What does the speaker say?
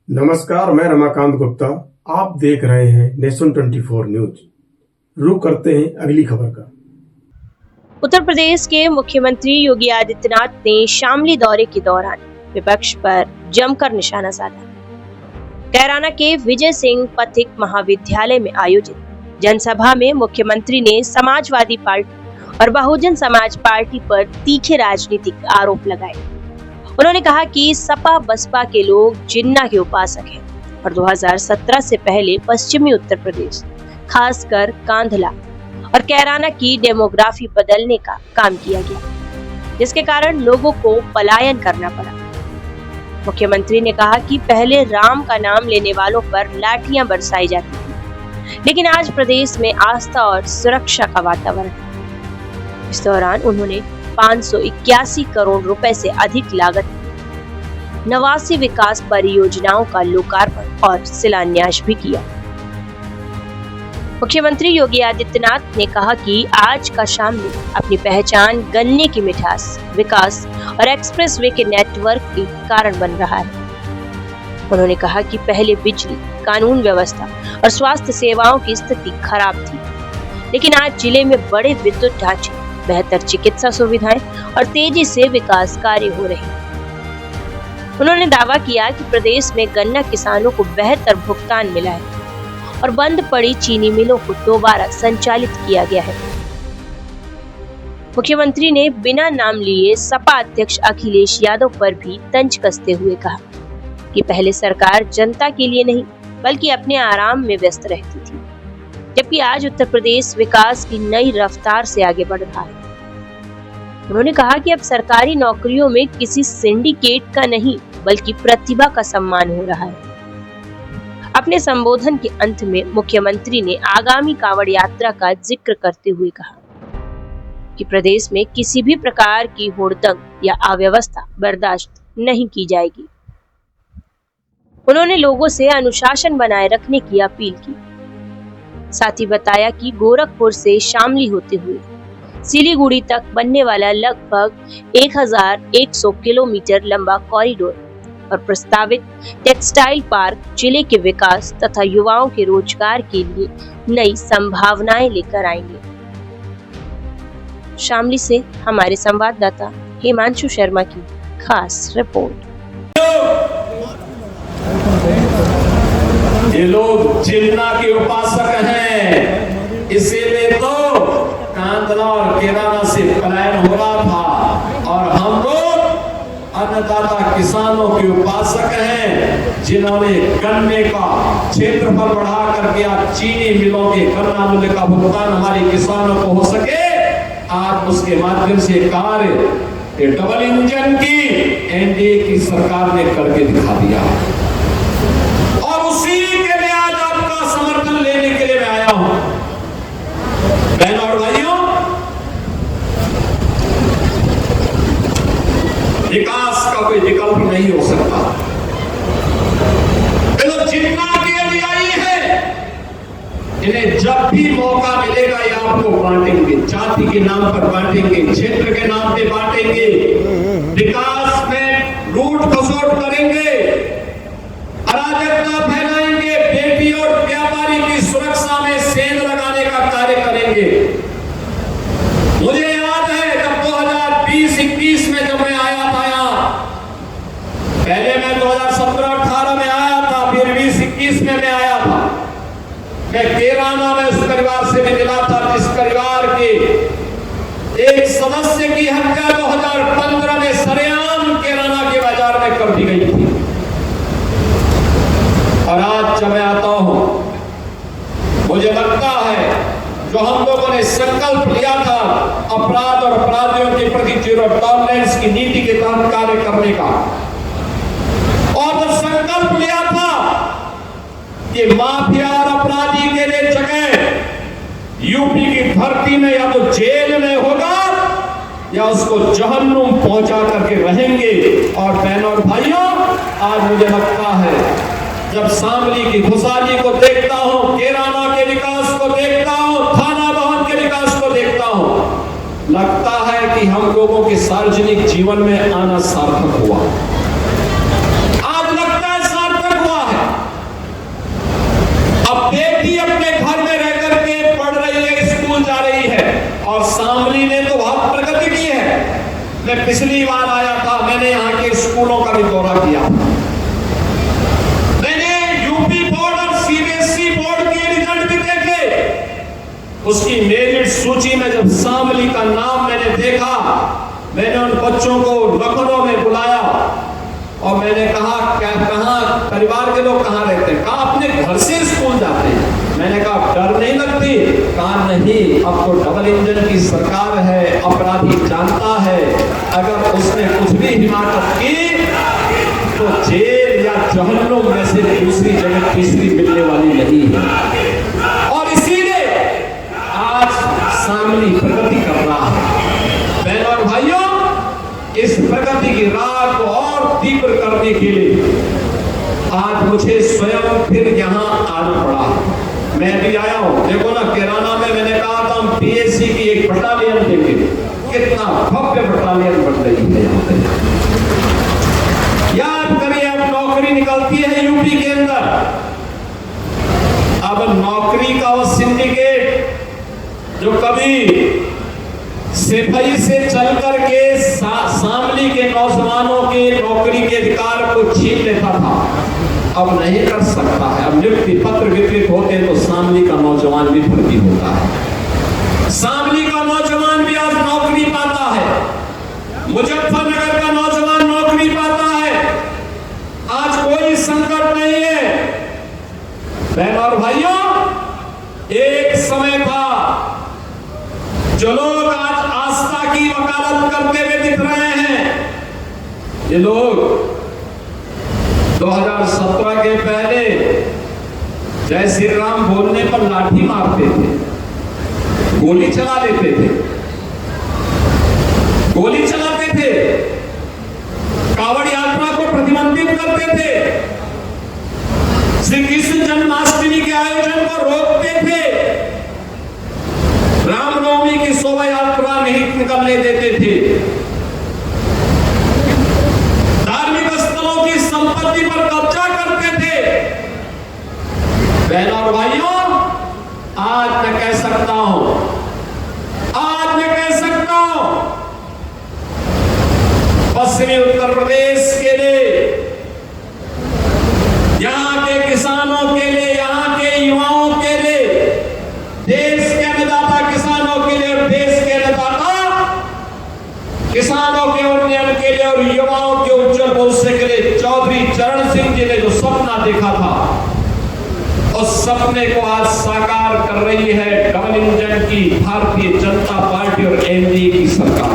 नमस्कार, मैं रमाकांत गुप्ता। आप देख रहे हैं नेशन 24 न्यूज। रुक करते हैं अगली खबर का। उत्तर प्रदेश के मुख्यमंत्री योगी आदित्यनाथ ने शामली दौरे के दौरान विपक्ष पर जमकर निशाना साधा। कैराना के विजय सिंह पथिक महाविद्यालय में आयोजित जनसभा में मुख्यमंत्री ने समाजवादी पार्टी और बहुजन समाज पार्टी पर तीखे राजनीतिक आरोप लगाए। उन्होंने कहा कि सपा बसपा के लोग जिन्ना के उपासक हैं और 2017 से पहले पश्चिमी उत्तर प्रदेश, खासकर कांधला और कैराना की डेमोग्राफी बदलने का काम किया गया, जिसके कारण लोगों को पलायन करना पड़ा। मुख्यमंत्री ने कहा कि पहले राम का नाम लेने वालों पर लाठियां बरसाई जाती थी, लेकिन आज प्रदेश में आस्था और सुरक्षा का वातावरण है। इस दौरान उन्होंने 581 करोड़ रुपए से अधिक लागत 89 विकास परियोजनाओं का लोकार्पण और शिलान्यास भी किया। मुख्यमंत्री योगी आदित्यनाथ ने कहा कि आज का शामली अपनी पहचान गन्ने की मिठास, विकास और एक्सप्रेस वे के नेटवर्क के कारण बन रहा है। उन्होंने कहा कि पहले बिजली, कानून व्यवस्था और स्वास्थ्य सेवाओं की स्थिति खराब थी, लेकिन आज जिले में बड़े विद्युत ढांचे, बेहतर चिकित्सा सुविधाएं और तेजी से विकास कार्य हो रहे हैं। उन्होंने दावा किया कि प्रदेश में गन्ना किसानों को बेहतर भुगतान मिला है और बंद पड़ी चीनी मिलों को दोबारा संचालित किया गया है। मुख्यमंत्री ने बिना नाम लिए सपा अध्यक्ष अखिलेश यादव पर भी तंज कसते हुए कहा कि पहले सरकार जनता के लिए नहीं बल्कि अपने आराम में व्यस्त रहती थी, जबकि आज उत्तर प्रदेश विकास की नई रफ्तार से आगे बढ़ रहा है। उन्होंने कहा कि अब सरकारी नौकरियों में किसी सिंडिकेट का नहीं बल्कि प्रतिभा का सम्मान हो रहा है। अपने संबोधन के अंत में मुख्यमंत्री ने आगामी कांवड़ यात्रा का जिक्र करते हुए कहा कि प्रदेश में किसी भी प्रकार की हुड़दंग या अव्यवस्था बर्दाश्त नहीं की जाएगी। उन्होंने लोगों से अनुशासन बनाए रखने की अपील की। साथ ही बताया कि गोरखपुर से शामली होते हुए सिलीगुड़ी तक बनने वाला लगभग 1100 किलोमीटर लंबा कॉरिडोर और प्रस्तावित टेक्सटाइल पार्क जिले के विकास तथा युवाओं के रोजगार के लिए नई संभावनाएं लेकर आएंगे। शामली से हमारे संवाददाता हिमांशु शर्मा की खास रिपोर्ट। ये लोग जिन्ना के उपासक हैं, इसीलिए तो कांधला और कैराना से पलायन हो रहा था। और हम लोग अन्नदाता किसानों के उपासक हैं, जिन्होंने गन्ने का क्षेत्रफल बढ़ा करके आज चीनी मिलों के गन्ना मूल्य का भुगतान हमारे किसानों को हो सके। आज उसके माध्यम से कार्य डबल इंजन की एनडीए की सरकार ने करके दिखा दिया और उसी के लिए आज आपका समर्थन लेने के लिए मैं आया हूं। बहनों और भाइयों, विकास का कोई विकल्प नहीं हो सकता। तो जितना के अनुयायी है, इन्हें जब भी मौका मिलेगा ये आपको बांटेंगे, जाति के नाम पर बांटेंगे, क्षेत्र के नाम पे बांटेंगे, विकास में लूट खसोट करेंगे, अराजकता फैलाएंगे, बेटी और व्यापारी की सुरक्षा में सेंध लगाने का कार्य करेंगे। मुझे याद है जब 2020-21 में जब मैं आया था यहाँ, पहले मैं 2017-18 में आया था, फिर 20-21 में मैं आया था। मैं कैराना में उस परिवार से भी मिला था जिस परिवार के एक सदस्य की हत्या 2015 में सरेआम कैराना के बाजार में कर दी गई थी। और आज जब मैं आता हूं, मुझे लगता है जो हम लोगों ने संकल्प लिया था अपराध और अपराधियों के प्रति जीरो टॉलरेंस की नीति के तहत कार्य करने का, और जो संकल्प लिया था कि माफिया और अपराधी के लिए जगह यूपी की धरती में या तो जेल में होगा या उसको जहन्नुम पहुंचा करके रहेंगे। और बहनों और भाइयों, आज मुझे लगता है जब शामली की खुशहाली को देखता हूं, कैराना के विकास को देखता हूं, थाना भवन के विकास को देखता हूं, लगता है कि हम लोगों के सार्वजनिक जीवन में आना सार्थक हुआ। आज लगता है सार्थक हुआ। मैं पिछली बार आया था, मैंने यहाँ के स्कूलों का भी दौरा किया था। मैंने यूपी बोर्ड और सीबीएसई बोर्ड के रिजल्ट भी देखे। उसकी मेरिट सूची में जब शामली का नाम मैंने देखा, मैंने उन बच्चों को लखनऊ में बुलाया और मैंने कहा क्या कहाँ परिवार के लोग कहाँ रहते हैं? कहा अपने घर से स्कूल जाते हैं। मैंने कहा डर नहीं लगती? कहा नहीं, अब तो डबल इंजन की सरकार है, अपराधी जानता है अगर उसने कुछ भी हिमाकत की तो जेल या जहन्नुम में से दूसरी जगह तीसरी मिलने वाली नहीं है। और इसीलिए आज शामली प्रगति कर रहा है। बहनों और भाइयों, इस प्रगति की राह को और तीव्र करने के लिए आज मुझे स्वयं फिर यहाँ आना पड़ा। मैं भी आया हूँ। देखो ना, कैराना में मैंने कहा था हम पीएससी की एक बटालियन देंगे। कितना भव्य बटालियन बन रही है यहाँ पे। याद करिए, अब नौकरी निकलती है यूपी के अंदर। अब नौकरी का वो सिंडिकेट जो कभी सिपाही से चल करके शामली के नौजवानों के नौकरी के अधिकार को छीन लेता था, अब नहीं कर सकता है। अब नियुक्ति पत्र वितरित होते तो शामली का नौजवान भी भर्ती होता है। शामली का नौजवान भी आज नौकरी पाता है। मुजफ्फरनगर का नौजवान नौकरी पाता है। आज कोई संकट नहीं है। बहनों और भाइयों, एक समय था जो लोग आज आस्था की वकालत करते हुए दिख रहे हैं, ये लोग 2017 के पहले जय श्री राम बोलने पर लाठी मारते थे, गोली चला देते थे, गोली चलाते थे, कावड़ यात्रा को प्रतिबंधित करते थे, श्री कृष्ण जन्माष्टमी के आयोजन को रोकते थे, रामनवमी की शोभा यात्रा नहीं निकलने देते थे, धार्मिक स्थलों की संपत्ति पर कब्जा करते थे। बहनों और भाइयों, आज मैं कह सकता हूं, पश्चिमी उत्तर प्रदेश के लिए, यहाँ के किसानों के लिए, यहाँ के युवाओं के लिए, देश के अन्नदाता किसानों के लिए और देश के अन्नदाता किसानों के उन्नयन के लिए और युवाओं के उज्जवल भविष्य के लिए चौधरी चरण सिंह जी ने जो सपना देखा था, उस सपने को आज साकार कर रही है डबल इंजन की भारतीय जनता पार्टी और एनडीए की सरकार।